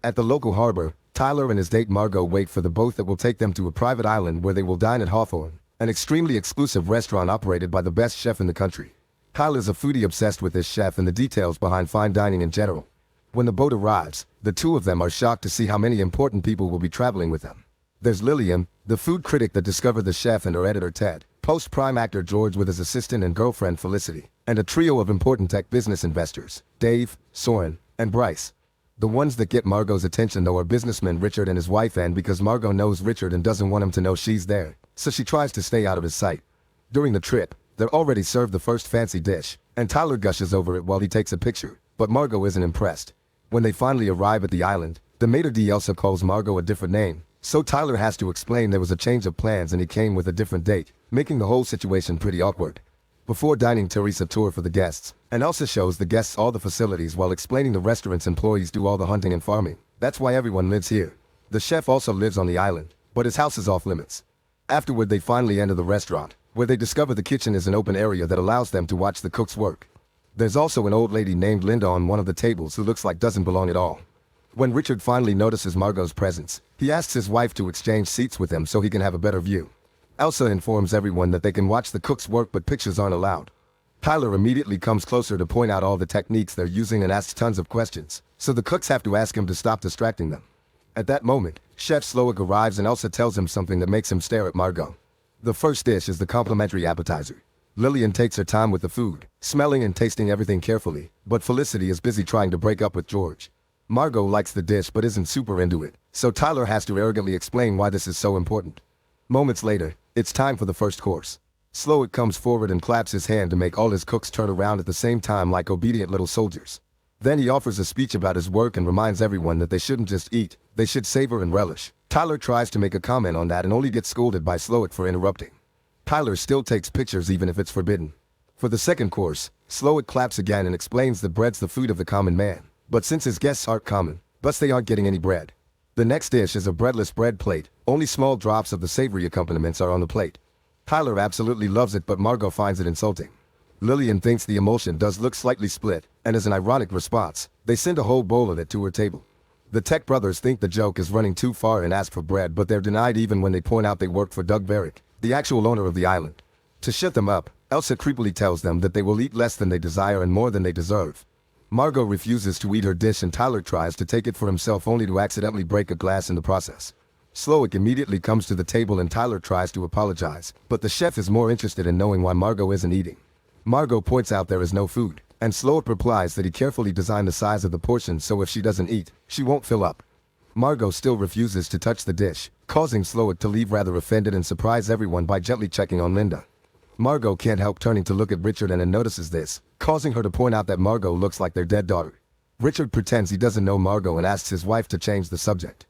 At the local harbor, Tyler and his date Margot wait for the boat that will take them to a private island where they will dine at Hawthorne, an extremely exclusive restaurant operated by the best chef in the country. Tyler's a foodie obsessed with this chef and the details behind fine dining in general. When the boat arrives, the two of them are shocked to see how many important people will be traveling with them. There's Lillian, the food critic that discovered the chef, and her editor Ted, post-prime actor George with his assistant and girlfriend Felicity, and a trio of important tech business investors, Dave, Soren, and Bryce. The ones that get Margot's attention though are businessmen Richard and his wife Anne, because Margot knows Richard and doesn't want him to know she's there, so she tries to stay out of his sight. During the trip, they're already served the first fancy dish, and Tyler gushes over it while he takes a picture, but Margot isn't impressed. When they finally arrive at the island, the maitre d' Elsa calls Margot a different name, so Tyler has to explain there was a change of plans and he came with a different date, making the whole situation pretty awkward. Before dining, Teresa tour for the guests, and Elsa shows the guests all the facilities while explaining the restaurant's employees do all the hunting and farming. That's why everyone lives here. The chef also lives on the island, but his house is off limits. Afterward, they finally enter the restaurant, where they discover the kitchen is an open area that allows them to watch the cooks work. There's also an old lady named Linda on one of the tables who looks like doesn't belong at all. When Richard finally notices Margot's presence, he asks his wife to exchange seats with him so he can have a better view. Elsa informs everyone that they can watch the cooks work but pictures aren't allowed. Tyler immediately comes closer to point out all the techniques they're using and asks tons of questions, so the cooks have to ask him to stop distracting them. At that moment, Chef Slowick arrives and Elsa tells him something that makes him stare at Margot. The first dish is the complimentary appetizer. Lillian takes her time with the food, smelling and tasting everything carefully, but Felicity is busy trying to break up with George. Margot likes the dish but isn't super into it, so Tyler has to arrogantly explain why this is so important. Moments later, it's time for the first course. Slowick comes forward and claps his hand to make all his cooks turn around at the same time like obedient little soldiers. Then he offers a speech about his work and reminds everyone that they shouldn't just eat, they should savor and relish. Tyler tries to make a comment on that and only gets scolded by Slowick for interrupting. Tyler still takes pictures even if it's forbidden. For the second course, Slowick claps again and explains that bread's the food of the common man, but since his guests aren't common, thus they aren't getting any bread. The next dish is a breadless bread plate, only small drops of the savory accompaniments are on the plate. Tyler absolutely loves it but Margot finds it insulting. Lillian thinks the emulsion does look slightly split, and as an ironic response, they send a whole bowl of it to her table. The Tech brothers think the joke is running too far and ask for bread, but they're denied even when they point out they work for Doug Barrick, the actual owner of the island. To shut them up, Elsa creepily tells them that they will eat less than they desire and more than they deserve. Margot refuses to eat her dish and Tyler tries to take it for himself only to accidentally break a glass in the process. Slowick immediately comes to the table and Tyler tries to apologize, but the chef is more interested in knowing why Margot isn't eating. Margot points out there is no food, and Slowick replies that he carefully designed the size of the portion so if she doesn't eat, she won't fill up. Margot still refuses to touch the dish, causing Slowick to leave rather offended and surprise everyone by gently checking on Linda. Margot can't help turning to look at Richard and notices this, causing her to point out that Margot looks like their dead daughter. Richard pretends he doesn't know Margot and asks his wife to change the subject.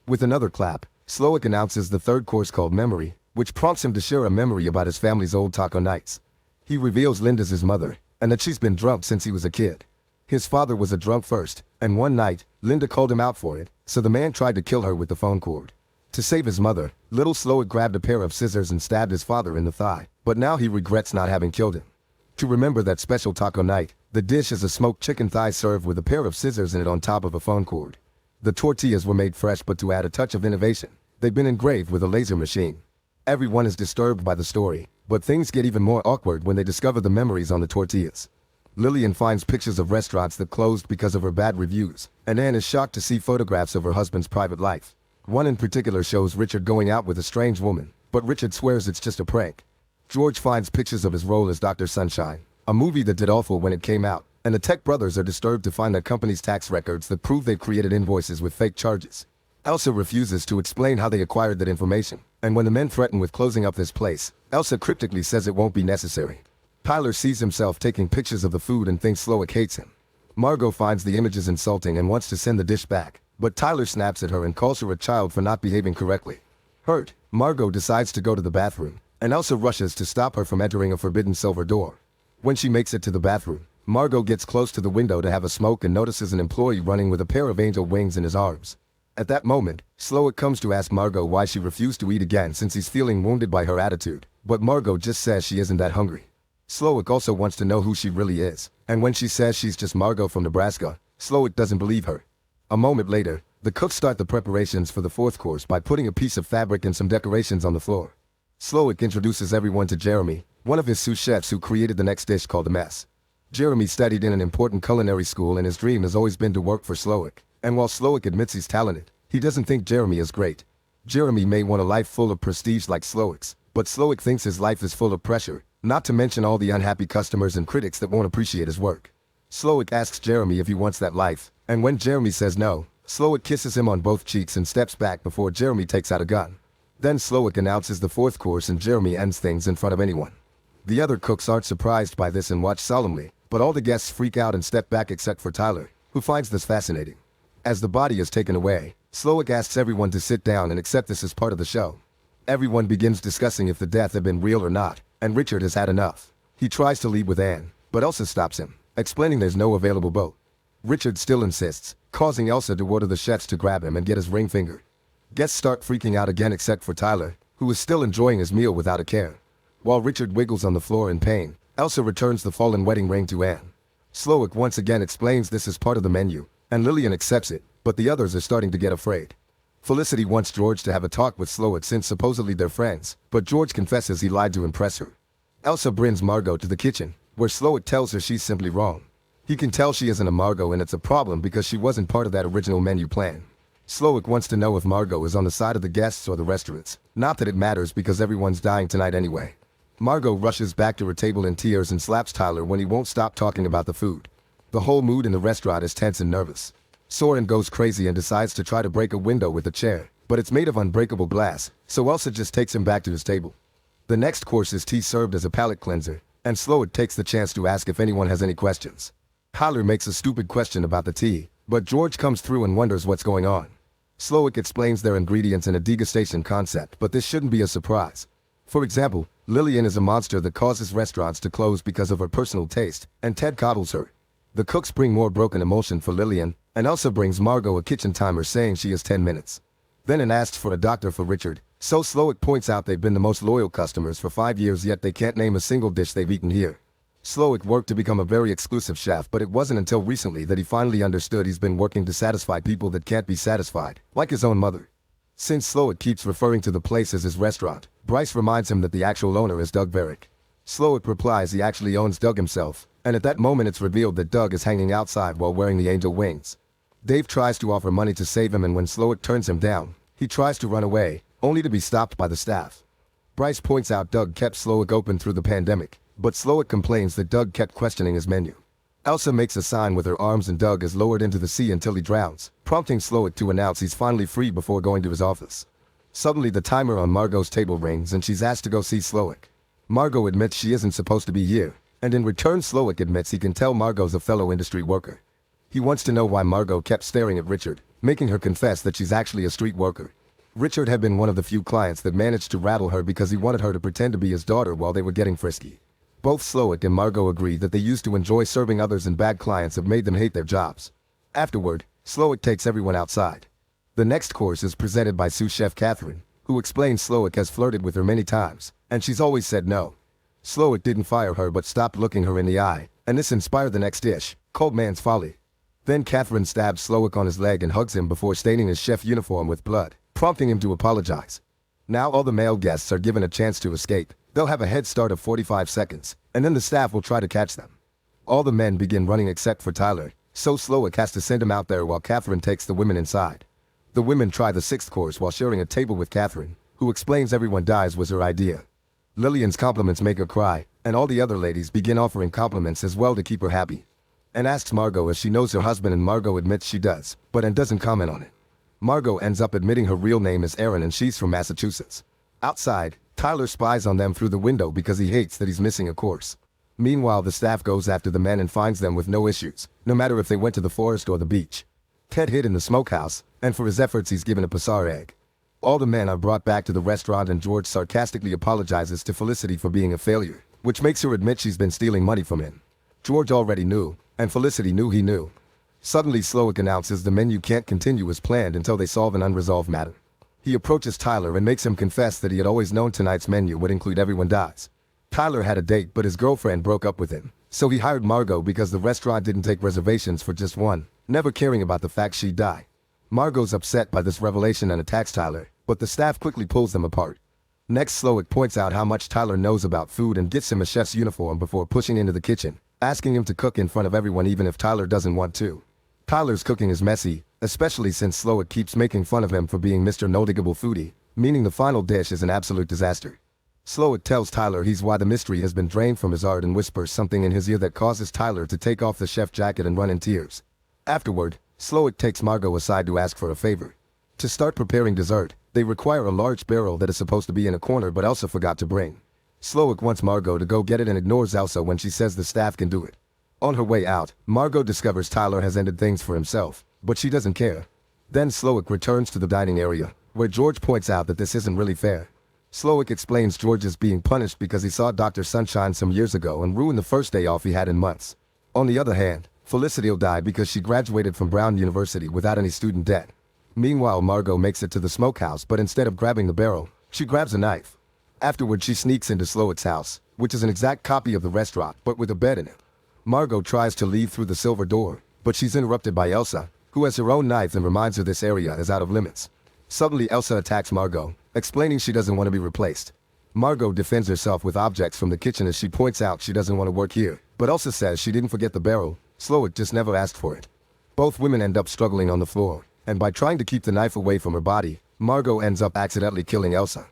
With another clap, Slowick announces the third course called Memory, which prompts him to share a memory about his family's old taco nights. He reveals Linda's his mother, and that she's been drunk since he was a kid. His father was a drunk first, and one night, Linda called him out for it, so the man tried to kill her with the phone cord. To save his mother, little Slowick grabbed a pair of scissors and stabbed his father in the thigh, but now he regrets not having killed him. To remember that special taco night, the dish is a smoked chicken thigh served with a pair of scissors in it on top of a phone cord. The tortillas were made fresh but to add a touch of innovation, they've been engraved with a laser machine. Everyone is disturbed by the story, but things get even more awkward when they discover the memories on the tortillas. Lillian finds pictures of restaurants that closed because of her bad reviews, and Anne is shocked to see photographs of her husband's private life. One in particular shows Richard going out with a strange woman, but Richard swears it's just a prank. George finds pictures of his role as Dr. Sunshine, a movie that did awful when it came out, and the Tech brothers are disturbed to find their company's tax records that prove they've created invoices with fake charges. Elsa refuses to explain how they acquired that information, and when the men threaten with closing up this place, Elsa cryptically says it won't be necessary. Tyler sees himself taking pictures of the food and thinks Slowick hates him. Margot finds the images insulting and wants to send the dish back, but Tyler snaps at her and calls her a child for not behaving correctly. Hurt, Margot decides to go to the bathroom, and Elsa rushes to stop her from entering a forbidden silver door. When she makes it to the bathroom, Margot gets close to the window to have a smoke and notices an employee running with a pair of angel wings in his arms. At that moment, Slowick comes to ask Margot why she refused to eat again since he's feeling wounded by her attitude, but Margot just says she isn't that hungry. Slowick also wants to know who she really is, and when she says she's just Margot from Nebraska, Slowick doesn't believe her. A moment later, The cooks start the preparations for the fourth course by putting a piece of fabric and some decorations on the floor. Slowick introduces everyone to Jeremy, one of his sous chefs who created the next dish called the mess. Jeremy studied in an important culinary school and his dream has always been to work for Slowick. And while Slowick admits he's talented, he doesn't think Jeremy is great. Jeremy may want a life full of prestige like Slowick's, but Slowick thinks his life is full of pressure, not to mention all the unhappy customers and critics that won't appreciate his work. Slowick asks Jeremy if he wants that life, and when Jeremy says no, Slowick kisses him on both cheeks and steps back before Jeremy takes out a gun. Then Slowick announces the fourth course and Jeremy ends things in front of anyone. The other cooks aren't surprised by this and watch solemnly, but all the guests freak out and step back except for Tyler, who finds this fascinating. As the body is taken away, Slowick asks everyone to sit down and accept this as part of the show. Everyone begins discussing if the death had been real or not, and Richard has had enough. He tries to leave with Anne, but Elsa stops him, explaining there's no available boat. Richard still insists, causing Elsa to order the chefs to grab him and get his ring fingered. Guests start freaking out again except for Tyler, who is still enjoying his meal without a care. While Richard wiggles on the floor in pain, Elsa returns the fallen wedding ring to Anne. Slowick once again explains this is part of the menu, and Lillian accepts it, but the others are starting to get afraid. Felicity wants George to have a talk with Slowick since supposedly they're friends, but George confesses he lied to impress her. Elsa brings Margot to the kitchen, where Slowick tells her she's simply wrong. He can tell she isn't a Margot and it's a problem because she wasn't part of that original menu plan. Slowick wants to know if Margot is on the side of the guests or the restaurants, not that it matters because everyone's dying tonight anyway. Margot rushes back to her table in tears and slaps Tyler when he won't stop talking about the food. The whole mood in the restaurant is tense and nervous. Soren goes crazy and decides to try to break a window with a chair, but it's made of unbreakable glass, so Elsa just takes him back to his table. The next course is tea served as a palate cleanser, and Slowick takes the chance to ask if anyone has any questions. Tyler makes a stupid question about the tea, but George comes through and wonders what's going on. Slowick explains their ingredients in a degustation concept, but this shouldn't be a surprise. For example, Lillian is a monster that causes restaurants to close because of her personal taste, and Ted coddles her. The cooks bring more broken emulsion for Lillian, and Elsa brings Margot a kitchen timer saying she has 10 minutes. Then asks for a doctor for Richard, so Slowick points out they've been the most loyal customers for 5 years yet they can't name a single dish they've eaten here. Slowick worked to become a very exclusive chef, but it wasn't until recently that he finally understood he's been working to satisfy people that can't be satisfied, like his own mother. Since Slowick keeps referring to the place as his restaurant, Bryce reminds him that the actual owner is Doug Varick. Slowick replies he actually owns Doug himself, and at that moment it's revealed that Doug is hanging outside while wearing the angel wings. Dave tries to offer money to save him, and when Slowick turns him down, he tries to run away, only to be stopped by the staff. Bryce points out Doug kept Slowick open through the pandemic, but Slowick complains that Doug kept questioning his menu. Elsa makes a sign with her arms and Doug is lowered into the sea until he drowns, prompting Slowick to announce he's finally free before going to his office. Suddenly the timer on Margot's table rings and she's asked to go see Slowick. Margot admits she isn't supposed to be here, and in return Slowick admits he can tell Margot's a fellow industry worker. He wants to know why Margot kept staring at Richard, making her confess that she's actually a street worker. Richard had been one of the few clients that managed to rattle her because he wanted her to pretend to be his daughter while they were getting frisky. Both Slowick and Margot agree that they used to enjoy serving others and bad clients have made them hate their jobs. Afterward, Slowick takes everyone outside. The next course is presented by sous chef Catherine, who explains Slowick has flirted with her many times, and she's always said no. Slowick didn't fire her but stopped looking her in the eye, and this inspired the next dish, Cold Man's Folly. Then Catherine stabs Slowick on his leg and hugs him before staining his chef uniform with blood, prompting him to apologize. Now all the male guests are given a chance to escape. They'll have a head start of 45 seconds, and then the staff will try to catch them. All the men begin running except for Tyler, so Slowick has to send him out there while Catherine takes the women inside. The women try the sixth course while sharing a table with Catherine, who explains everyone dies was her idea. Lillian's compliments make her cry, and all the other ladies begin offering compliments as well to keep her happy. Anne asks Margot if she knows her husband and Margot admits she does, but Anne doesn't comment on it. Margot ends up admitting her real name is Erin and she's from Massachusetts. Outside, Tyler spies on them through the window because he hates that he's missing a course. Meanwhile, the staff goes after the men and finds them with no issues, no matter if they went to the forest or the beach. Ted hid in the smokehouse, and for his efforts he's given a pasar egg. All the men are brought back to the restaurant and George sarcastically apologizes to Felicity for being a failure, which makes her admit she's been stealing money from him. George already knew, and Felicity knew he knew. Suddenly Slowick announces the menu can't continue as planned until they solve an unresolved matter. He approaches Tyler and makes him confess that he had always known tonight's menu would include everyone dies. Tyler had a date but his girlfriend broke up with him, so he hired Margot because the restaurant didn't take reservations for just one, never caring about the fact she'd die. Margot's upset by this revelation and attacks Tyler, but the staff quickly pulls them apart. Next, Slowick points out how much Tyler knows about food and gets him a chef's uniform before pushing into the kitchen, asking him to cook in front of everyone even if Tyler doesn't want to. Tyler's cooking is messy, especially since Slowick keeps making fun of him for being Mr. No-Diggable Foodie, meaning the final dish is an absolute disaster. Slowick tells Tyler he's why the mystery has been drained from his art and whispers something in his ear that causes Tyler to take off the chef jacket and run in tears. Afterward, Slowick takes Margot aside to ask for a favor. To start preparing dessert, they require a large barrel that is supposed to be in a corner but Elsa forgot to bring. Slowick wants Margot to go get it and ignores Elsa when she says the staff can do it. On her way out, Margot discovers Tyler has ended things for himself, but she doesn't care. Then Slowick returns to the dining area, where George points out that this isn't really fair. Slowick explains George is being punished because he saw Dr. Sunshine some years ago and ruined the first day off he had in months. On the other hand, Felicity died because she graduated from Brown University without any student debt. Meanwhile, Margot makes it to the smokehouse, but instead of grabbing the barrel, she grabs a knife. Afterward, she sneaks into Slowick's house, which is an exact copy of the restaurant, but with a bed in it. Margot tries to leave through the silver door, but she's interrupted by Elsa, who has her own knife and reminds her this area is out of limits. Suddenly, Elsa attacks Margot, explaining she doesn't want to be replaced. Margot defends herself with objects from the kitchen as she points out she doesn't want to work here, but Elsa says she didn't forget the barrel, Slowick just never asked for it. Both women end up struggling on the floor, and by trying to keep the knife away from her body, Margot ends up accidentally killing Elsa.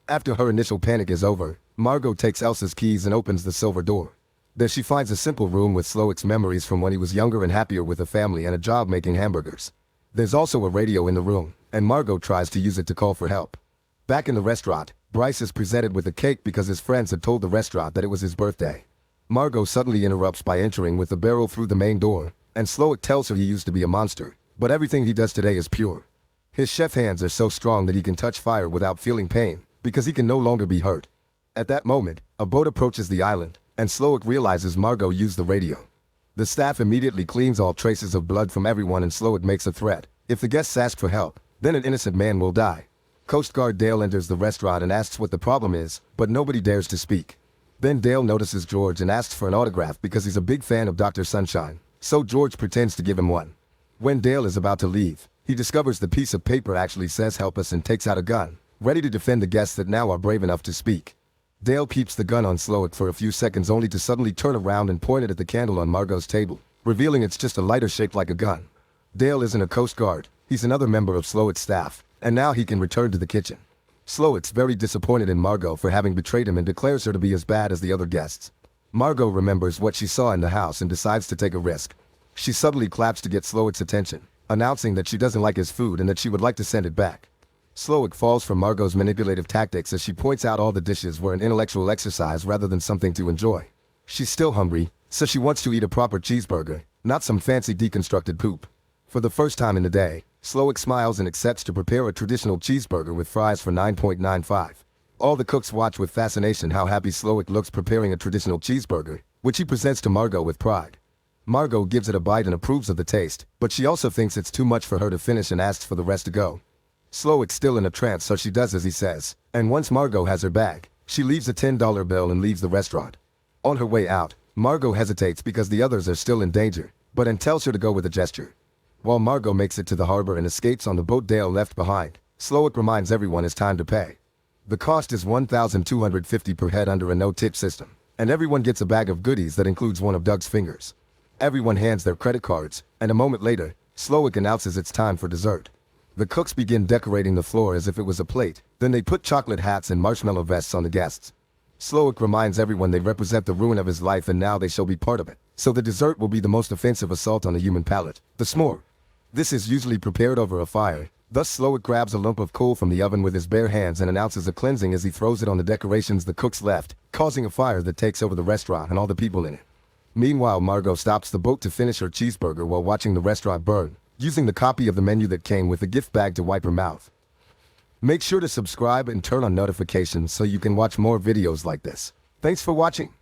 After her initial panic is over, Margot takes Elsa's keys and opens the silver door. There she finds a simple room with Slowick's memories from when he was younger and happier with a family and a job making hamburgers. There's also a radio in the room, and Margot tries to use it to call for help. Back in the restaurant, Bryce is presented with a cake because his friends had told the restaurant that it was his birthday. Margot suddenly interrupts by entering with the barrel through the main door, and Slowick tells her he used to be a monster, but everything he does today is pure. His chef hands are so strong that he can touch fire without feeling pain, because he can no longer be hurt. At that moment, a boat approaches the island, and Slowick realizes Margot used the radio. The staff immediately cleans all traces of blood from everyone and Slowick makes a threat. If the guests ask for help, then an innocent man will die. Coast Guard Dale enters the restaurant and asks what the problem is, but nobody dares to speak. Then Dale notices George and asks for an autograph because he's a big fan of Dr. Sunshine, so George pretends to give him one. When Dale is about to leave, he discovers the piece of paper actually says help us and takes out a gun, ready to defend the guests that now are brave enough to speak. Dale keeps the gun on Slowick for a few seconds only to suddenly turn around and point it at the candle on Margot's table, revealing it's just a lighter shaped like a gun. Dale isn't a Coast Guard, he's another member of Slowick's staff, and now he can return to the kitchen. Slowick's very disappointed in Margot for having betrayed him and declares her to be as bad as the other guests. Margot remembers what she saw in the house and decides to take a risk. She suddenly claps to get Slowick's attention, announcing that she doesn't like his food and that she would like to send it back. Slowick falls for Margot's manipulative tactics as she points out all the dishes were an intellectual exercise rather than something to enjoy. She's still hungry, so she wants to eat a proper cheeseburger, not some fancy deconstructed poop. For the first time in the day, Slowick smiles and accepts to prepare a traditional cheeseburger with fries for $9.95. All the cooks watch with fascination how happy Slowick looks preparing a traditional cheeseburger, which he presents to Margot with pride. Margot gives it a bite and approves of the taste, but she also thinks it's too much for her to finish and asks for the rest to go. Slowick's still in a trance, so she does as he says, and once Margot has her bag, she leaves a $10 bill and leaves the restaurant. On her way out, Margot hesitates because the others are still in danger, but Ann tells her to go with a gesture. While Margot makes it to the harbor and escapes on the boat Dale left behind, Slowick reminds everyone it's time to pay. The cost is $1,250 per head under a no-tip system, and everyone gets a bag of goodies that includes one of Doug's fingers. Everyone hands their credit cards, and a moment later, Slowick announces it's time for dessert. The cooks begin decorating the floor as if it was a plate, then they put chocolate hats and marshmallow vests on the guests. Slowick reminds everyone they represent the ruin of his life and now they shall be part of it, so the dessert will be the most offensive assault on the human palate, the s'more. This is usually prepared over a fire, thus Slowick grabs a lump of coal from the oven with his bare hands and announces a cleansing as he throws it on the decorations the cooks left, causing a fire that takes over the restaurant and all the people in it. Meanwhile, Margot stops the boat to finish her cheeseburger while watching the restaurant burn, using the copy of the menu that came with a gift bag to wipe her mouth. Make sure to subscribe and turn on notifications so you can watch more videos like this. Thanks for watching.